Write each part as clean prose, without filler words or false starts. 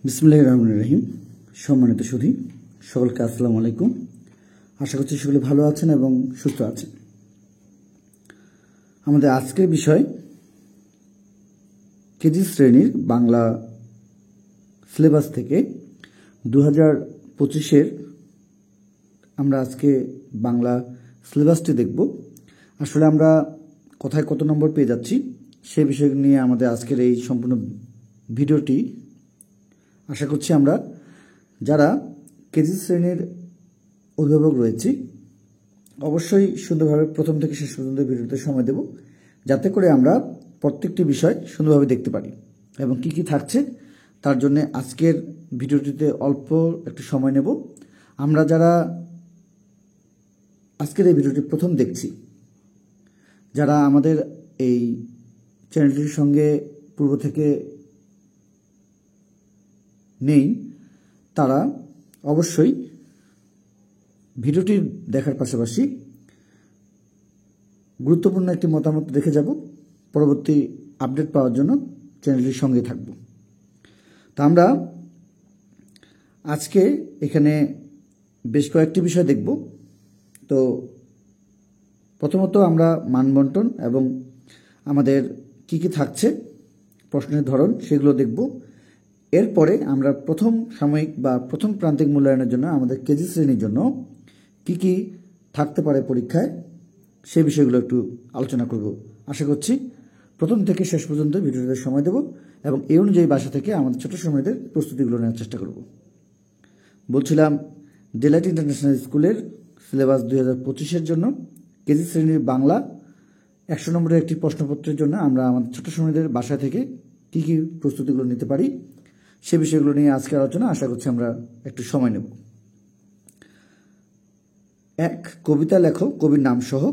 বিসমিল্লাহির রহমানির রহিম। সম্মানিত সুধী, সকলকে আসসালামু আলাইকুম। আশা করছি সকলে ভালো আছেন এবং সুস্থ আছেন। আমাদের আজকের বিষয় কেজি শ্রেণীর বাংলা সিলেবাস থেকে 2025-এর আমরা আজকে বাংলা সিলেবাসটি দেখব। আসলে আমরা কোথায় কত নম্বর পেয়ে যাচ্ছি সে বিষয় নিয়ে আমাদের আজকের এই সম্পূর্ণ ভিডিওটি। আশা করছি আমরা যারা কেজি শ্রেণীর অভিভাবক রয়েছি অবশ্যই সুন্দরভাবে প্রথম থেকে শেষ পর্যন্ত ভিডিওতে সময় দেব, যাতে করে আমরা প্রত্যেকটি বিষয় সুন্দরভাবে দেখতে পারি এবং কি কি থাকছে তার জন্য আজকের ভিডিওটিতে অল্প একটু সময় নেব। আমরা যারা আজকের এই ভিডিওটি প্রথম দেখছি, যারা আমাদের এই চ্যানেলটির সঙ্গে পূর্ব থেকে নেই, তারা অবশ্যই ভিডিওটি দেখার পাশাপাশি গুরুত্বপূর্ণ একটি মতামত দেখে যাব। পরবর্তী আপডেট পাওয়ার জন্য চ্যানেলটির সঙ্গে থাকব। তা আমরা আজকে এখানে বেশ কয়েকটি বিষয় দেখব। তো প্রথমত আমরা মানবন্টন এবং আমাদের কি কি থাকছে, প্রশ্নের ধরন, সেগুলো দেখব। এরপরে আমরা প্রথম সাময়িক বা প্রথম প্রান্তিক মূল্যায়নের জন্য আমাদের কেজি শ্রেণীর জন্য কি কি থাকতে পারে পরীক্ষায় সে বিষয়গুলো একটু আলোচনা করব। আশা করছি প্রথম থেকে শেষ পর্যন্ত ভিডিওতে সময় দেব এবং এই অনুযায়ী বাসা থেকে আমাদের ছোট সময়দের প্রস্তুতিগুলো নেওয়ার চেষ্টা করব। বলছিলাম, ডেলাইট ইন্টারন্যাশনাল স্কুলের সিলেবাস 2025-এর জন্য কেজি শ্রেণীর বাংলা 100 নম্বরের একটি প্রশ্নপত্রের জন্য আমরা আমাদের ছোট সময়দের বাসা থেকে কি কি প্রস্তুতিগুলো নিতে পারি সে বিষয়গুলো নিয়ে আজকে আলোচনা। আশা করছি আমরা একটু সময় নেব। 1, কবিতা লেখো কবির নাম সহ।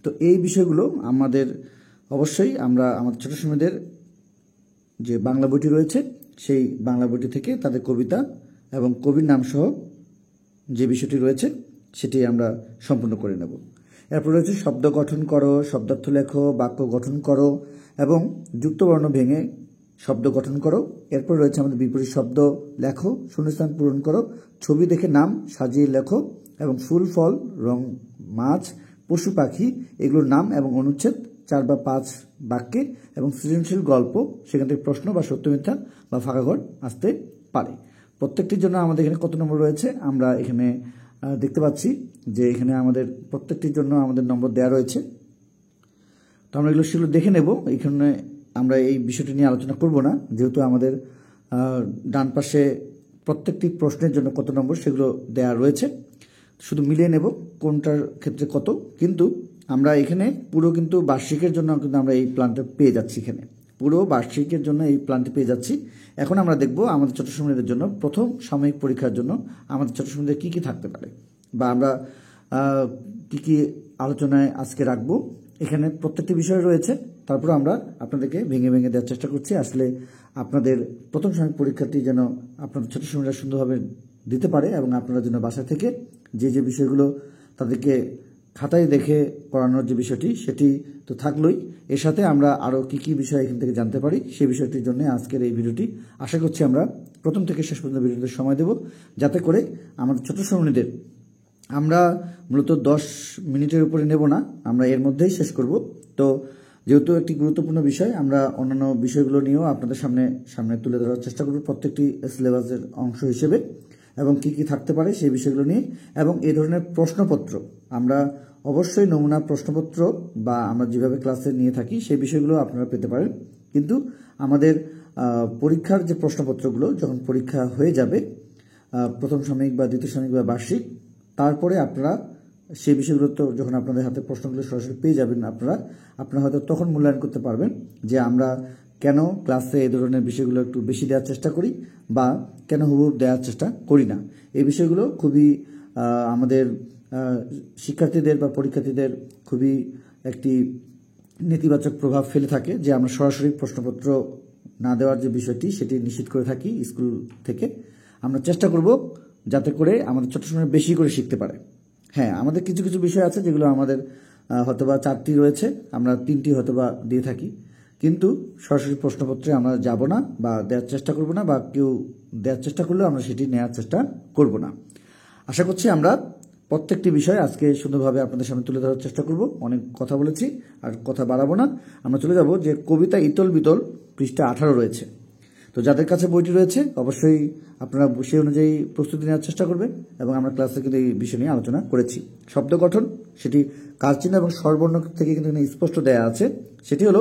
তো এই বিষয়গুলো আমাদের অবশ্যই আমরা আমাদের ছোট সময়দের যে বাংলা বইটি রয়েছে সেই বাংলা বইটি থেকে তাদের কবিতা এবং কবির নাম সহ যে বিষয়টি রয়েছে সেটি আমরা সম্পূর্ণ করে নেব। এরপর রয়েছে শব্দ গঠন করো, শব্দার্থ লেখো, বাক্য গঠন করো এবং যুক্তবর্ণ ভেঙে শব্দ গঠন করো। এরপর রয়েছে আমাদের বিপরীত শব্দ লেখো, শূন্যস্থান পূরণ করো, ছবি দেখে নাম সাজিয়ে লেখো এবং ফুল ফল রং মাছ পশু পাখি এগুলোর নাম এবং অনুচ্ছেদ 4 বা 5 বাক্যে এবং সৃজনশীল গল্প, সেখান থেকে প্রশ্ন বা সত্য মিথ্যা বা ফাঁকা ঘর আসতে পারে। প্রত্যেকটির জন্য আমাদের এখানে কত নম্বর রয়েছে আমরা এখানে দেখতে পাচ্ছি যে এখানে আমাদের প্রত্যেকটির জন্য আমাদের নম্বর দেওয়া রয়েছে। তো আমরা এগুলো সেগুলো দেখে নেব। এখানে আমরা এই বিষয়টি নিয়ে আলোচনা করব না, যেহেতু আমাদের ডান পাশে প্রত্যেকটি প্রশ্নের জন্য কত নম্বর সেগুলো দেওয়া রয়েছে। শুধু মিলিয়ে নেব কোনটার ক্ষেত্রে কত। কিন্তু আমরা এখানে পুরো কিন্তু বার্ষিকের জন্য কিন্তু আমরা এই প্ল্যানটা পেয়ে যাচ্ছি। এখানে পুরো বার্ষিকের জন্য এই প্ল্যানটি পেয়ে যাচ্ছি। এখন আমরা দেখব আমাদের ছোট সময়দের জন্য প্রথম সাময়িক পরীক্ষার জন্য আমাদের ছোট সময়দের কী কী থাকতে পারে বা আমরা কী কী আলোচনায় আজকে রাখবো। এখানে প্রত্যেকটি বিষয় রয়েছে, তারপর আমরা আপনাদেরকে ভেঙে ভেঙে দেওয়ার চেষ্টা করছি। আসলে আপনাদের প্রথম সাময়িক পরীক্ষাটি যেন আপনাদের ছোট সময়রা সুন্দরভাবে দিতে পারে এবং আপনারা যেন বাসা থেকে যে যে বিষয়গুলো তাদেরকে খাতায় দেখে পড়ানোর যে বিষয়টি সেটি তো থাকলোই, এর সাথে আমরা আরও কী কী বিষয় এখান থেকে জানতে পারি সেই বিষয়টির জন্য আজকের এই ভিডিওটি। আশা করছি আমরা প্রথম থেকে শেষ পর্যন্ত ভিডিওতে সময় দেব, যাতে করে আমাদের ছোট সময়দের আমরা মূলত 10 মিনিটের উপরে নেব না, আমরা এর মধ্যেই শেষ করব। তো যেহেতু একটি গুরুত্বপূর্ণ বিষয়, আমরা অন্যান্য বিষয়গুলো নিয়েও আপনাদের সামনে তুলে ধরার চেষ্টা করব প্রত্যেকটি সিলেবাসের অংশ হিসেবে এবং কি কি থাকতে পারে সেই বিষয়গুলো নিয়ে। এবং এই ধরনের প্রশ্নপত্র আমরা অবশ্যই নমুনা প্রশ্নপত্র বা আমরা যেভাবে ক্লাসে নিয়ে থাকি সেই বিষয়গুলো আপনারা পেতে পারেন। কিন্তু আমাদের পরীক্ষার যে প্রশ্নপত্রগুলো যখন পরীক্ষা হয়ে যাবে প্রথম সাময়িক বা দ্বিতীয় সাময়িক বা বার্ষিক, তারপরে আপনারা সেই বিষয়গুলো তো যখন আপনাদের হাতে প্রশ্নগুলো সরাসরি পেয়ে যাবেন আপনারা হয়তো তখন মূল্যায়ন করতে পারবেন যে আমরা কেন ক্লাসে এই ধরনের বিষয়গুলো একটু বেশি দেওয়ার চেষ্টা করি বা কেন হুবহুব দেওয়ার চেষ্টা করি না। এই বিষয়গুলো খুবই আমাদের শিক্ষার্থীদের বা পরীক্ষার্থীদের খুবই একটি নেতিবাচক প্রভাব ফেলে থাকে যে আমরা সরাসরি প্রশ্নপত্র না দেওয়ার যে বিষয়টি সেটি নিশ্চিত করে থাকি স্কুল থেকে। আমরা চেষ্টা করব যাতে করে আমাদের ছোট সময় বেশি করে শিখতে পারে। হ্যাঁ, আমাদের কিছু কিছু বিষয় আছে যেগুলো আমাদের হয়তোবা 4টি রয়েছে, আমরা 3টি হয়তোবা দিয়ে থাকি, কিন্তু সরাসরি প্রশ্নপত্রে আমরা যাব না বা দেওয়ার চেষ্টা করব না, বা কেউ দেওয়ার চেষ্টা করলেও আমরা সেটি নেওয়ার চেষ্টা করব না। আশা করছি আমরা প্রত্যেকটি বিষয় আজকে সুন্দরভাবে আপনাদের সামনে তুলে ধরার চেষ্টা করব। অনেক কথা বলেছি, আর কথা বাড়াবো না। আমরা চলে যাব যে কবিতা ইতল বিতল পৃষ্ঠা 18 রয়েছে। তো যাদের কাছে বইটি রয়েছে অবশ্যই আপনারা সেই অনুযায়ী প্রস্তুতি নেওয়ার চেষ্টা করবেন, এবং আমরা ক্লাসে কিন্তু এই বিষয় নিয়ে আলোচনা করেছি। শব্দ গঠন সেটি কারচিহ্ন এবং স্বরবর্ণ থেকে কিন্তু এখানে স্পষ্ট দেয়া আছে। সেটি হলো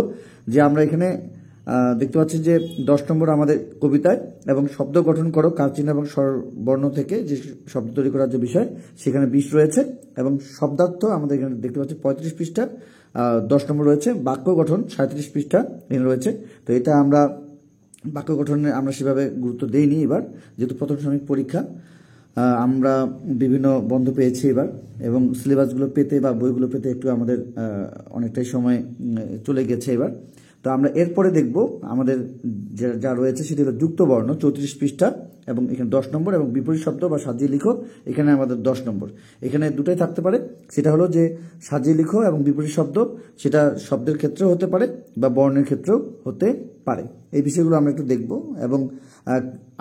যে আমরা এখানে দেখতে পাচ্ছি যে 10 নম্বর আমাদের কবিতায়, এবং শব্দ গঠন করো কারচিহ্ন এবং স্বরবর্ণ থেকে যে শব্দ তৈরি করার যে বিষয় সেখানে 20 রয়েছে, এবং শব্দার্থ আমাদের এখানে দেখতে পাচ্ছি 35 পৃষ্ঠা 10 নম্বর রয়েছে। বাক্য গঠন 37 পৃষ্ঠা এখানে রয়েছে। তো এটা আমরা বাক্য গঠনে আমরা সেভাবে গুরুত্ব দেইনি এবার, যেহেতু প্রথম সাময়িক পরীক্ষা। আমরা বিভিন্ন বন্ধ পেয়েছি এবার, এবং সিলেবাসগুলো পেতে বা বইগুলো পেতে একটু আমাদের অনেকটাই সময় চলে গেছে এবার। তো আমরা এরপরে দেখব আমাদের যা রয়েছে সেটি হলো যুক্ত বর্ণ 34 পৃষ্ঠা, এবং এখানে 10 নম্বর, এবং বিপরীত শব্দ বা সাজিয়ে লিখো এখানে আমাদের 10 নম্বর। এখানে দুটাই থাকতে পারে, সেটা হলো যে সাজিয়ে লিখো এবং বিপরীত শব্দ, সেটা শব্দের ক্ষেত্রেও হতে পারে বা বর্ণের ক্ষেত্রেও হতে পারে। এই বিষয়গুলো আমরা একটু দেখব। এবং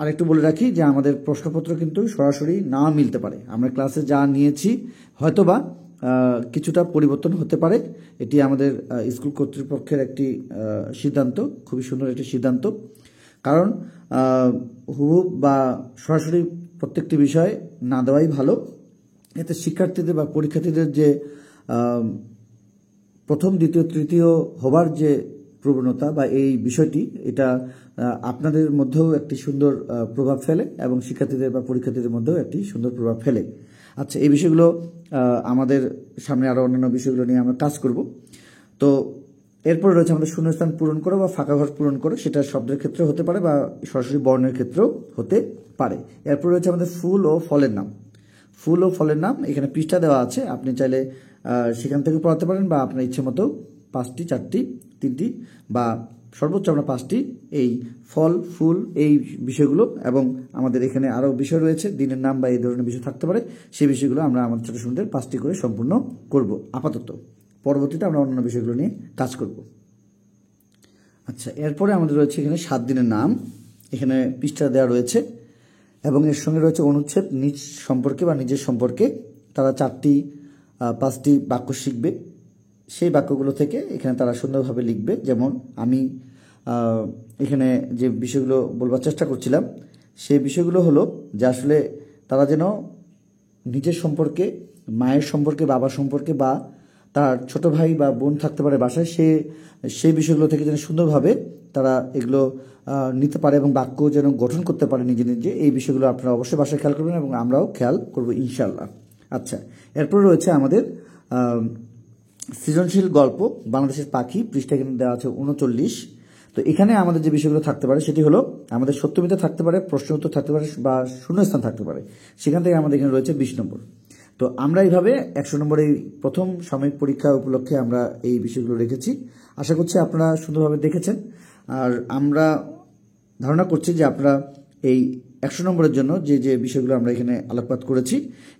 আরেকটু বলে রাখি যে আমাদের প্রশ্নপত্র কিন্তু সরাসরি না মিলতে পারে। আমরা ক্লাসে যা নিয়েছি হয়তোবা কিছুটা পরিবর্তন হতে পারে। এটি আমাদের স্কুল কর্তৃপক্ষের একটি সিদ্ধান্ত, খুবই সুন্দর একটি সিদ্ধান্ত। কারণ হুবহু বা সরাসরি প্রত্যেকটি বিষয় না দেওয়াই ভালো। এতে শিক্ষার্থীদের বা পরীক্ষার্থীদের যে প্রথম দ্বিতীয় তৃতীয় হবার যে প্রবণতা বা এই বিষয়টি, এটা আপনাদের মধ্যেও একটি সুন্দর প্রভাব ফেলে, এবং শিক্ষার্থীদের বা পরীক্ষার্থীদের মধ্যেও একটি সুন্দর প্রভাব ফেলে। আচ্ছা, এই বিষয়গুলো আমাদের সামনে আরও অন্যান্য বিষয়গুলো নিয়ে আমরা কাজ করব। তো এরপরে রয়েছে আমাদের শূন্যস্থান পূরণ করো বা ফাঁকা ঘর পূরণ করো, সেটা শব্দের ক্ষেত্রে হতে পারে বা সরাসরি বর্ণের ক্ষেত্রেও হতে পারে। এরপর রয়েছে আমাদের ফুল ও ফলের নাম। ফুল ও ফলের নাম এখানে পৃষ্ঠা দেওয়া আছে, আপনি চাইলে সেখান থেকে পড়াতে পারেন, বা আপনার ইচ্ছে মতো 5টি 4টি 3টি বা সর্বোচ্চ আমরা 5টি এই ফল ফুল এই বিষয়গুলো, এবং আমাদের এখানে আরও বিষয় রয়েছে দিনের নাম বা এই ধরনের বিষয় থাকতে পারে, সেই বিষয়গুলো আমরা আমাদের ছোট সুন্দর 5টি করে সম্পূর্ণ করব আপাতত। পরবর্তীতে আমরা অন্যান্য বিষয়গুলো নিয়ে কাজ করব। আচ্ছা, এরপরে আমাদের রয়েছে এখানে 7 দিনের নাম, এখানে পৃষ্ঠা দেওয়া রয়েছে, এবং এর সঙ্গে রয়েছে অনুচ্ছেদ নিজ সম্পর্কে বা নিজের সম্পর্কে। তারা 4টি 5টি বাক্য শিখবে, সেই বাক্যগুলো থেকে এখানে তারা সুন্দরভাবে লিখবে। যেমন আমি এখানে যে বিষয়গুলো বলবার চেষ্টা করছিলাম, সেই বিষয়গুলো হলো যে আসলে তারা যেন নিজের সম্পর্কে, মায়ের সম্পর্কে, বাবার সম্পর্কে, বা তার ছোট ভাই বা বোন থাকতে পারে বাসায়, সেই বিষয়গুলো থেকে যেন সুন্দরভাবে তারা এগুলো নিতে পারে এবং বাক্য যেন গঠন করতে পারে নিজে নিজে। এই বিষয়গুলো আপনারা অবশ্যই বাসায় খেয়াল করবেন, এবং আমরাও খেয়াল করব ইনশাআল্লাহ। আচ্ছা, এরপর রয়েছে আমাদের সৃজনশীল গল্প বাংলাদেশের পাখি, পৃষ্ঠা এখানে দেওয়া আছে 39। তো এখানে আমাদের যে বিষয়গুলো থাকতে পারে সেটি হলো আমাদের সত্যমিথ্যা থাকতে পারে, প্রশ্ন উত্তর থাকতে পারে, বা শূন্যস্থান থাকতে পারে। সেখান থেকে আমাদের এখানে রয়েছে 20 নম্বর। তো আমরা এইভাবে 100 নম্বর এই প্রথম সাময়িক পরীক্ষা উপলক্ষে আমরা এই বিষয়গুলো রেখেছি। আশা করছি আপনারা সুন্দরভাবে দেখেছেন, আর আমরা ধারণা করছি যে আপনারা এই 100 নম্বরের জন্য যে যে বিষয়গুলো আমরা এখানে আলোকপাত করেছি,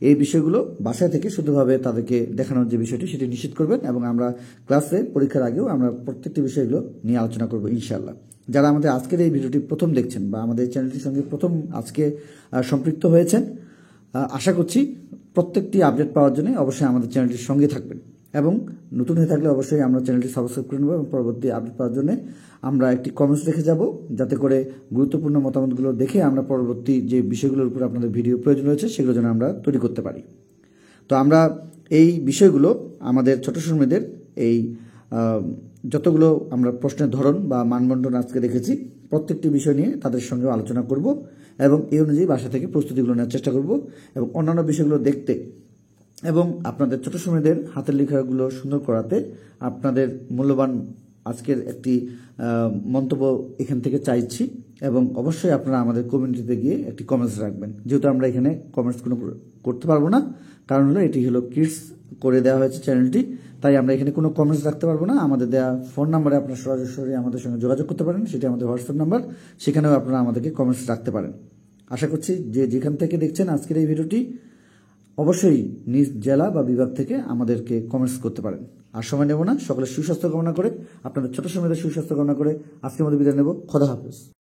এই বিষয়গুলো বাসায় থেকে শুধুভাবে তাদেরকে দেখানোর যে বিষয়টি সেটি নিশ্চিত করবেন, এবং আমরা ক্লাসে পরীক্ষার আগেও আমরা প্রত্যেকটি বিষয়গুলো নিয়ে আলোচনা করব ইনশাআল্লাহ। যারা আমাদের আজকের এই ভিডিওটি প্রথম দেখছেন বা আমাদের চ্যানেলটির সঙ্গে প্রথম আজকে সম্পৃক্ত হয়েছেন, আশা করছি প্রত্যেকটি আপডেট পাওয়ার জন্য অবশ্যই আমাদের চ্যানেলটির সঙ্গে থাকবেন, এবং নতুন হয়ে থাকলে অবশ্যই আমরা চ্যানেলটি সাবস্ক্রাইব করে নেব, এবং পরবর্তী আপডেট পাওয়ার জন্য আমরা একটি কমেন্টস রেখে যাব, যাতে করে গুরুত্বপূর্ণ মতামতগুলো দেখে আমরা পরবর্তী যে বিষয়গুলোর উপর আপনাদের ভিডিও প্রয়োজন রয়েছে সেগুলো যেন আমরা তৈরি করতে পারি। তো আমরা এই বিষয়গুলো আমাদের ছোট শ্রমিকদের এই যতগুলো আমরা প্রশ্নের ধরন বা মানবন্টন আজকে রেখেছি, প্রত্যেকটি বিষয় নিয়ে তাদের সঙ্গে আলোচনা করব, এবং এই অনুযায়ী বাসা থেকে প্রস্তুতিগুলো নেওয়ার চেষ্টা করব, এবং অন্যান্য বিষয়গুলো দেখতে এবং আপনাদের ছোট শ্রমিকদের হাতের লেখাগুলো সুন্দর করাতে আপনাদের মূল্যবান আজকের একটি মন্তব্য এখান থেকে চাইছি, এবং অবশ্যই আপনারা আমাদের কমিউনিটিতে গিয়ে একটি কমেন্টস রাখবেন। যেহেতু আমরা এখানে কমেন্টস কোনো করতে পারবো না, কারণ হলো এটি হলো কিডস করে দেওয়া হয়েছে চ্যানেলটি, তাই আমরা এখানে কোনো কমেন্টস রাখতে পারবো না। আমাদের দেওয়া ফোন নাম্বারে আপনারা সরাসরি আমাদের সঙ্গে যোগাযোগ করতে পারেন, সেটি আমাদের হোয়াটসঅ্যাপ নাম্বার, সেখানেও আপনারা আমাদেরকে কমেন্টস রাখতে পারেন। আশা করছি যে যেখান থেকে দেখছেন আজকের এই ভিডিওটি, অবশ্যই নিজ জেলা বা বিভাগ থেকে আমাদেরকে কমেন্টস করতে পারেন। আর সময় নেব না, সকলের সুস্বাস্থ্য কামনা করে, আপনাদের ছোট সময়দের সুস্বাস্থ্য কামনা করে আজকের মধ্যে বিদায় নেব। খোদা হাফেজ।